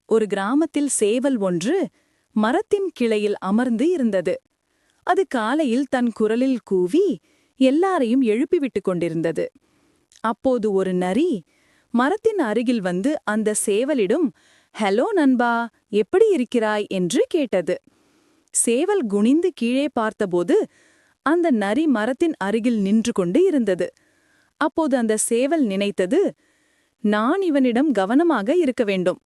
ஒரு கிராமத்தில் சேவல் ஒன்று மரத்தின் கிளையில் அமர்ந்து இருந்தது. அது காலையில் தன் குரலில் கூவி எல்லாரையும் எழுப்பிவிட்டுக் கொண்டிருந்தது. அப்போது ஒரு நரி மரத்தின் அருகில் வந்து அந்த சேவலிடம், "ஹலோ நண்பா, எப்படி இருக்கிறாய்?" என்று கேட்டது. சேவல் குனிந்து கீழே பார்த்தபோது அந்த நரி மரத்தின் அருகில் நின்று கொண்டு இருந்தது. அப்போது அந்த சேவல் நினைத்தது, நான் இவனிடம் கவனமாக இருக்க வேண்டும்.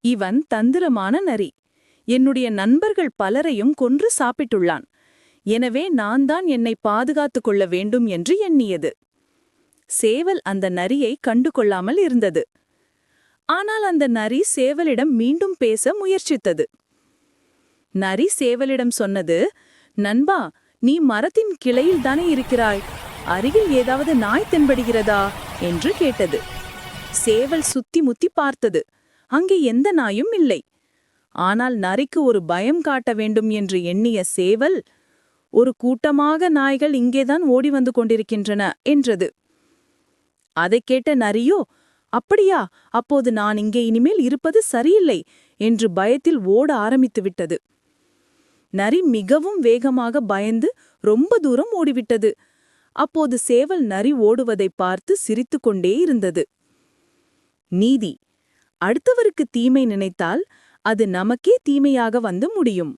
இவன் தந்திரமான நரி. என்னுடைய நண்பர்கள் பலரையும் கொன்று சாப்பிட்டுள்ளான். எனவே நான் தான் என்னை பாதுகாத்துக் கொள்ள வேண்டும் என்று எண்ணியது. சேவல் அந்த நரியை கண்டு கொள்ளாமல் இருந்தது. ஆனால் அந்த நரி சேவலிடம் மீண்டும் பேச முயற்சித்தது. நரி சேவலிடம் சொன்னது, "நண்பா, நீ மரத்தின் கிளையில் தானே இருக்கிறாய். அருகில் ஏதாவது நாய் தென்படுகிறதா?" என்று கேட்டது. சேவல் சுத்தி முத்தி பார்த்தது. அங்கே எந்த நாயும் இல்லை. ஆனால் நரிக்கு ஒரு பயம் காட்ட வேண்டும் என்று எண்ணிய சேவல், "ஒரு கூட்டமாக நாய்கள் இங்கேதான் ஓடி வந்து கொண்டிருக்கின்றன" என்றது. அதைக் கேட்ட நரியோ, "அப்படியா? அப்போது நான் இங்கே இனிமேல் இருப்பது சரியில்லை" என்று பயத்தில் ஓட ஆரம்பித்து விட்டது. நரி மிகவும் வேகமாக பயந்து ரொம்ப தூரம் ஓடிவிட்டது. அப்போது சேவல் நரி ஓடுவதை பார்த்து சிரித்துக்கொண்டே இருந்தது. நீதி: அடுத்தவருக்கு தீமை நினைத்தால் அது நமக்கே தீமையாக வந்து முடியும்.